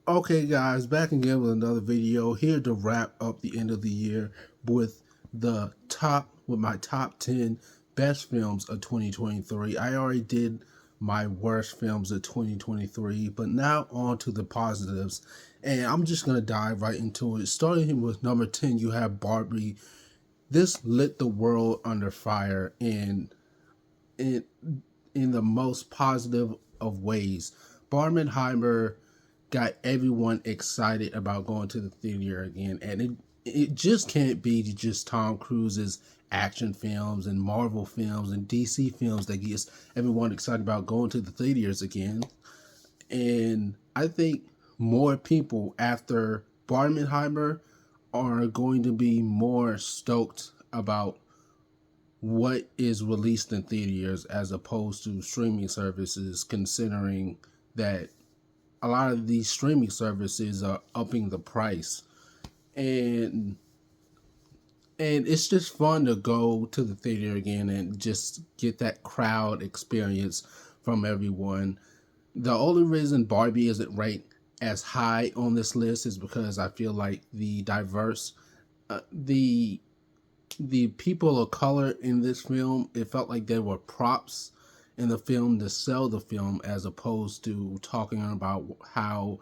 Okay, guys, back again with another video here to wrap up the end of the year with my top 10 best films of 2023. I already did my worst films of 2023, but now on to the positives. And I'm just going to dive right into it. Starting with number 10, you have Barbie. This lit the world under fire in the most positive of ways. Barbenheimer got everyone excited about going to the theater again, and it just can't be just Tom Cruise's action films and Marvel films and DC films that gets everyone excited about going to the theaters again. And I think more people after Barbenheimer are going to be more stoked about what is released in theaters as opposed to streaming services, considering that a lot of these streaming services are upping the price. And it's just fun to go to the theater again and just get that crowd experience from everyone. The only reason Barbie isn't ranked as high on this list is because I feel like the people of color in this film, it felt like they were props in the film to sell the film as opposed to talking about how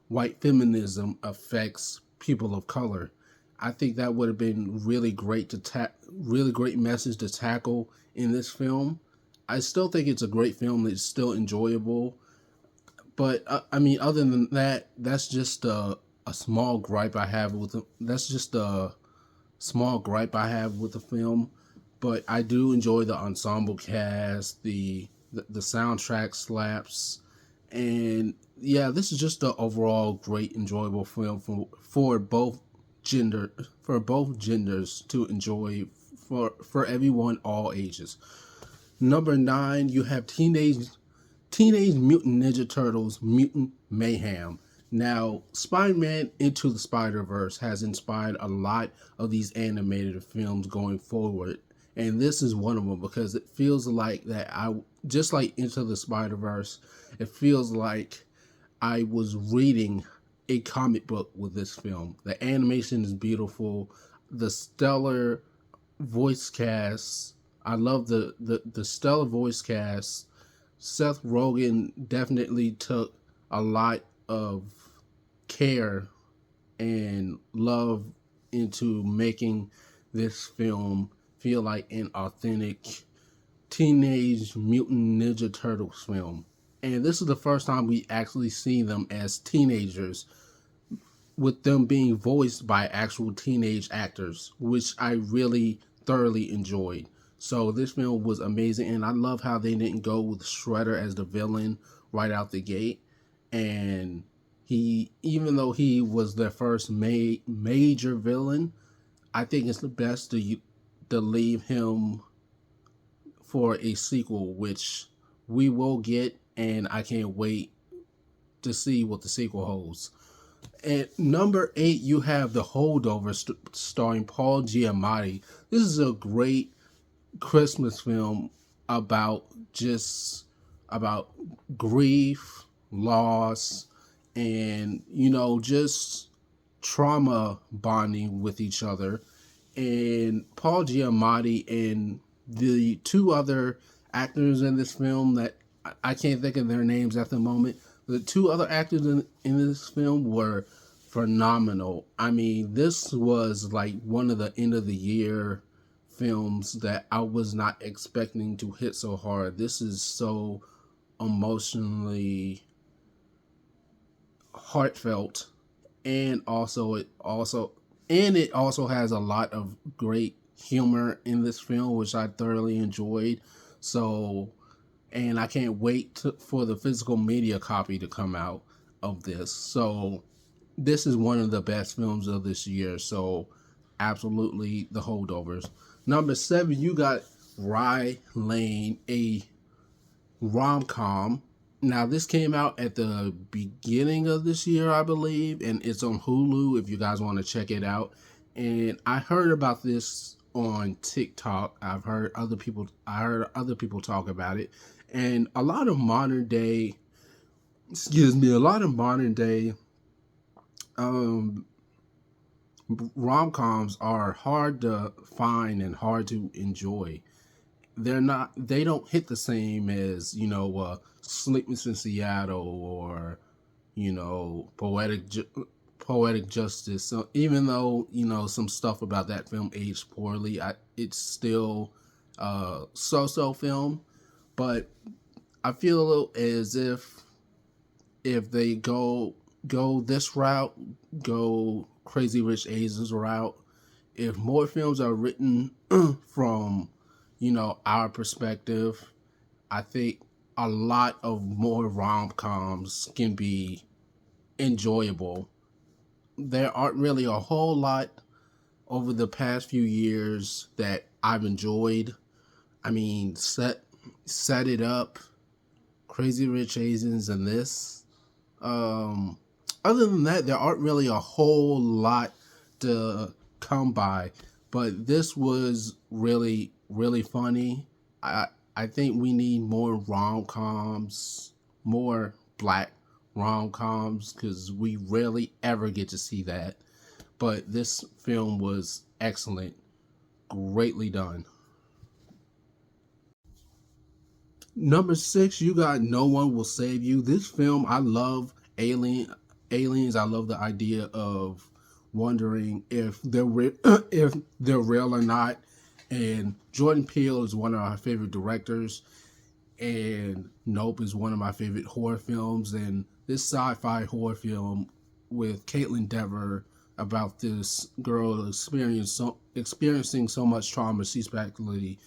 white feminism affects people of color. I think that would have been really great message to tackle in this film. I still think it's a great film. It's still enjoyable, but I mean, other than that, that's just a small gripe I have with it. That's just a small gripe I have with the film. But I do enjoy the ensemble cast, the soundtrack slaps, and yeah, this is just an overall great, enjoyable film for both genders to enjoy for everyone, all ages. Number 9, you have Teenage Mutant Ninja Turtles Mutant Mayhem. Now, Spider-Man Into the Spider-Verse has inspired a lot of these animated films going forward. And this is one of them because it feels like just like Into the Spider-Verse, it feels like I was reading a comic book with this film. The animation is beautiful. The stellar voice cast. I love the stellar voice cast. Seth Rogen definitely took a lot of care and love into making this film feel like an authentic Teenage Mutant Ninja Turtles film. And this is the first time we actually see them as teenagers, with them being voiced by actual teenage actors, which I really thoroughly enjoyed. So this film was amazing, and I love how they didn't go with Shredder as the villain right out the gate. And even though he was their first major villain, I think it's the best to leave him for a sequel, which we will get, and I can't wait to see what the sequel holds. At number 8, you have The Holdover, starring Paul Giamatti. This is a great Christmas film about about grief, loss, and just trauma bonding with each other. And Paul Giamatti and the two other actors in this film that I can't think of their names at the moment. The two other actors in this film were phenomenal. I mean, this was like one of the end of the year films that I was not expecting to hit so hard. This is so emotionally heartfelt, and it also has a lot of great humor in this film, which I thoroughly enjoyed. So, and I can't wait for the physical media copy to come out of this. So this is one of the best films of this year. So absolutely, The Holdovers. Number 7, you got Rye Lane, a rom-com. Now, this came out at the beginning of this year, I believe, and it's on Hulu if you guys want to check it out. And I heard about this on TikTok. I heard other people talk about it, and a lot of modern day um, rom-coms are hard to find and hard to enjoy. They don't hit the same as, Sleepless in Seattle or, Poetic Justice. So even though, some stuff about that film aged poorly, it's still so-so film. But I feel as if they go this route, go Crazy Rich Asians route, if more films are written from, our perspective, I think a lot of more rom-coms can be enjoyable. There aren't really a whole lot over the past few years that I've enjoyed. I mean, set it up, Crazy Rich Asians, and this. Um, Other than that, there aren't really a whole lot to come by. But this was really, really funny. I think we need more rom coms, more black rom coms, because we rarely ever get to see that. But this film was excellent, greatly done. Number six, you got No One Will Save You. This film, I love aliens. I love the idea of wondering if if they're real or not. And Jordan Peele is one of my favorite directors, and Nope is one of my favorite horror films. And this sci-fi horror film with Caitlin Dever about this girl experiencing so much trauma, she's practically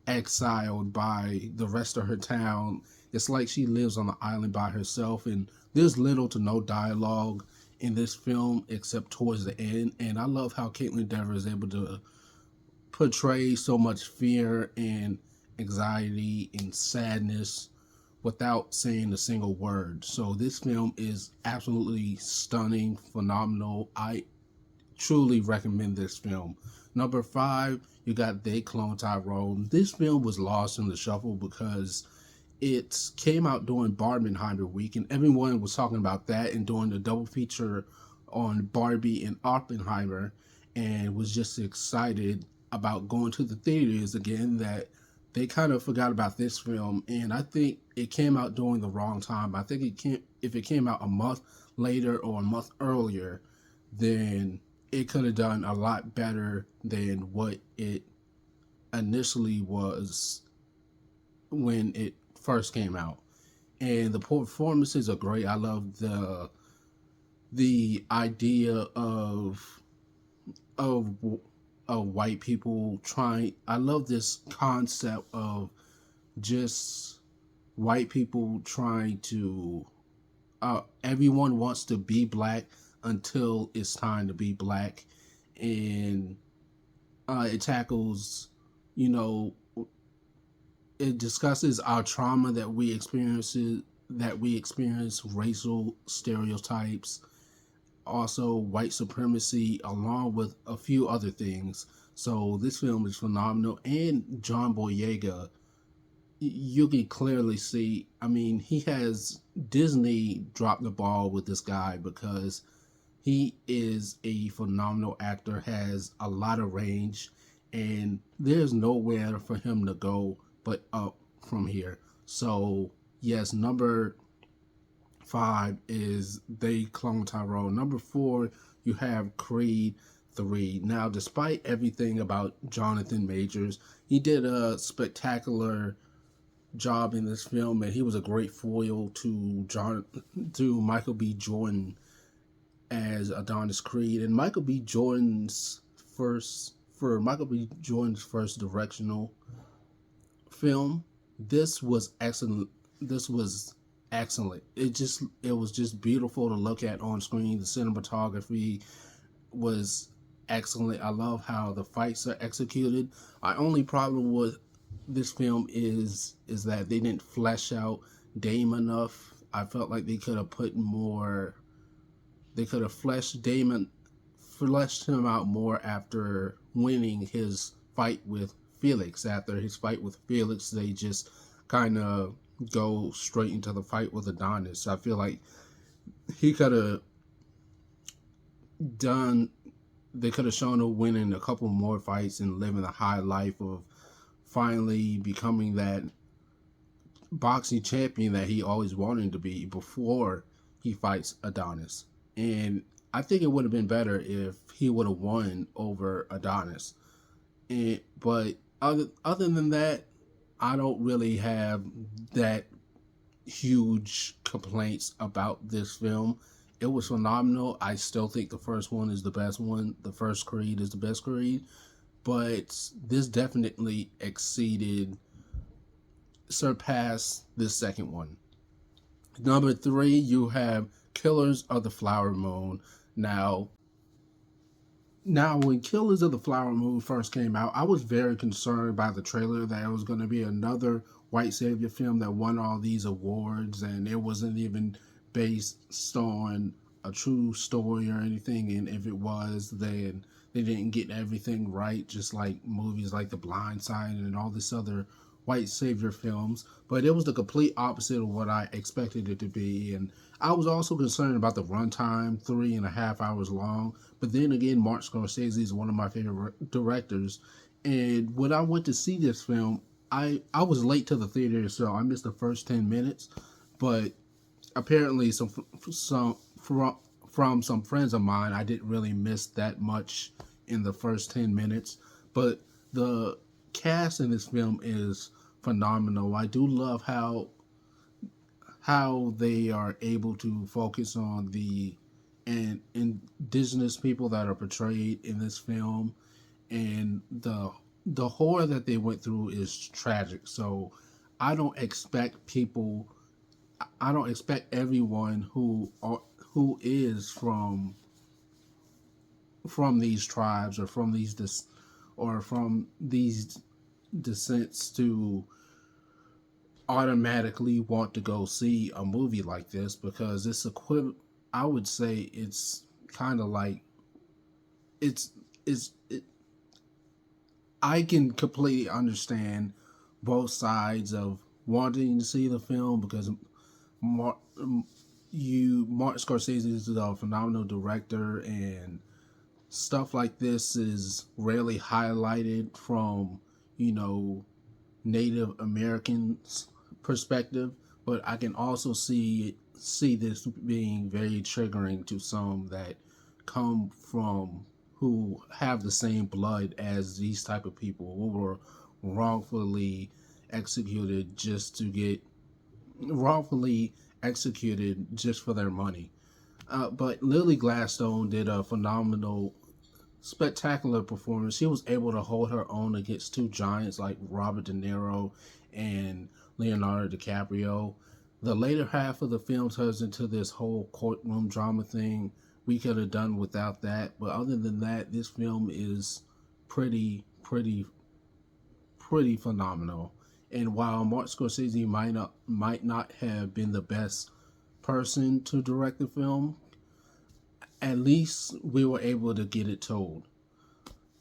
exiled by the rest of her town. It's like she lives on the island by herself, and there's little to no dialogue in this film except towards the end. And I love how Caitlin Dever is able to portray so much fear and anxiety and sadness without saying a single word. So this film is absolutely stunning, phenomenal. I truly recommend this film. Number five, you got They Clone Tyo. This film was lost in the shuffle because it came out during Barbenheimer week, and everyone was talking about that and doing the double feature on Barbie and Oppenheimer, and was just excited about going to the theaters again, that they kind of forgot about this film. And I think it came out during the wrong time. I think if it came out a month later or a month earlier, then it could have done a lot better than what it initially was when it first came out. And the performances are great. I love the idea of white people trying. I love this concept of just white people trying to. Everyone wants to be black until it's time to be black, and it tackles, you know, it discusses our trauma that we experience, racial stereotypes, also white supremacy, along with a few other things. So this film is phenomenal, and John Boyega, you can clearly see. I mean, he has Disney dropped the ball with this guy because he is a phenomenal actor, has a lot of range, and there's nowhere for him to go but up from here. So yes, number five is They Clone Tyo. Number four, you have Creed 3. Now, despite everything about Jonathan Majors, he did a spectacular job in this film, and he was a great foil to Michael B. Jordan as Adonis Creed. And Michael B. Jordan's first directional film, this was excellent. This was excellent. It was just beautiful to look at on screen. The cinematography was excellent. I love how the fights are executed. My only problem with this film is that they didn't flesh out Dame enough. I felt like they could have put more. They could have fleshed him out more after winning his fight with Felix. After his fight with Felix, they just kind of go straight into the fight with Adonis. I feel like he could have done. They could have shown him winning a couple more fights and living a high life of finally becoming that boxing champion that he always wanted to be before he fights Adonis. And I think it would have been better if he would have won over Adonis. But other than that, I don't really have that huge complaints about this film. It was phenomenal. I still think the first one is the best one. The first Creed is the best Creed. But this definitely surpassed this second one. Number 3, you have Killers of the Flower Moon. Now, when Killers of the Flower Moon first came out, I was very concerned by the trailer that it was going to be another white savior film that won all these awards, and it wasn't even based on a true story or anything. And if it was, then they didn't get everything right, just like movies like The Blind Side and all this other white savior films. But it was the complete opposite of what I expected it to be. And I was also concerned about the runtime, 3.5 hours long. But then again, Martin Scorsese is one of my favorite directors. And when I went to see this film, I was late to the theater, so I missed the first 10 minutes. But apparently, from some friends of mine, I didn't really miss that much in the first 10 minutes. But the cast in this film is phenomenal. I do love how they are able to focus on the indigenous people that are portrayed in this film, and the horror that they went through is tragic. So I don't expect people. I don't expect everyone who is from these tribes or from these descents to automatically want to go see a movie like this, because it's equivalent. I would say it's kind of like it. I can completely understand both sides of wanting to see the film, because Martin Scorsese is a phenomenal director, and stuff like this is rarely highlighted from, Native Americans' perspective. But I can also see this being very triggering to some that come from who have the same blood as these type of people who were wrongfully executed just to get wrongfully executed just for their money. But Lily Gladstone did a phenomenal, spectacular performance. She was able to hold her own against two giants like Robert De Niro and Leonardo DiCaprio. The later half of the film turns into this whole courtroom drama thing. We could have done without that, but other than that, this film is pretty phenomenal. And while Martin Scorsese might not have been the best person to direct the film, at least we were able to get it told.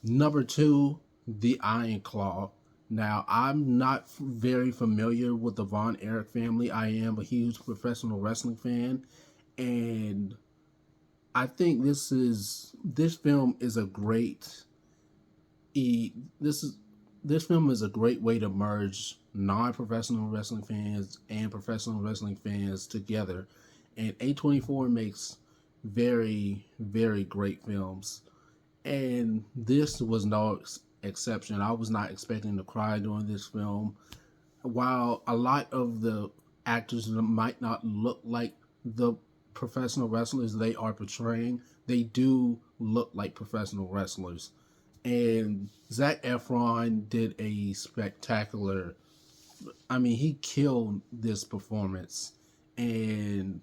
Number 2, The Iron Claw. Now, I'm not very familiar with the Von Erich family. I am a huge professional wrestling fan, and I think this film is a great this film is a great way to merge non-professional wrestling fans and professional wrestling fans together. And A24 makes very, very great films. And this was no exception. I was not expecting to cry during this film. While a lot of the actors might not look like the professional wrestlers they are portraying, they do look like professional wrestlers. And Zac Efron did a spectacular. He killed this performance, and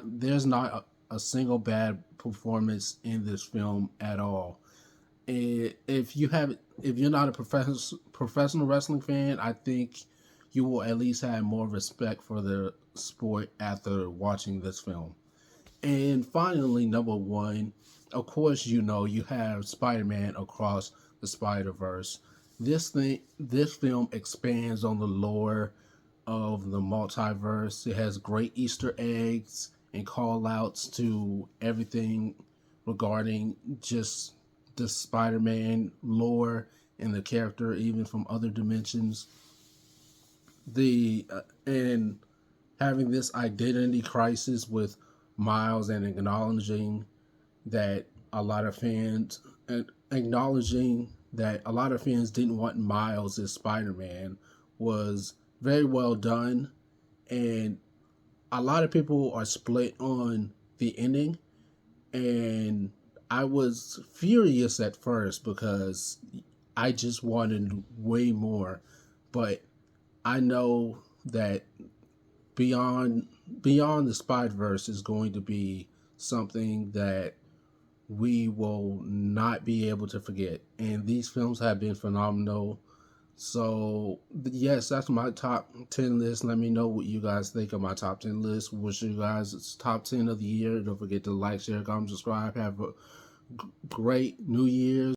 there's not a single bad performance in this film at all. And if you're not a professional wrestling fan, I think you will at least have more respect for the sport after watching this film. And finally, number 1, of course, you have Spider-Man Across the Spider-Verse. This film expands on the lore of the multiverse. It has great Easter eggs and call outs to everything regarding just the Spider-Man lore and the character, even from other dimensions. And having this identity crisis with Miles, and acknowledging that a lot of fans didn't want Miles as Spider-Man was very well done. And a lot of people are split on the ending, and I was furious at first because I just wanted way more. But I know that Beyond the Spider-Verse is going to be something that we will not be able to forget. And these films have been phenomenal. So, yes, that's my top 10 list. Let me know what you guys think of my top 10 list. What's your guys' top 10 of the year? Don't forget to like, share, comment, subscribe. Have a great New Year's.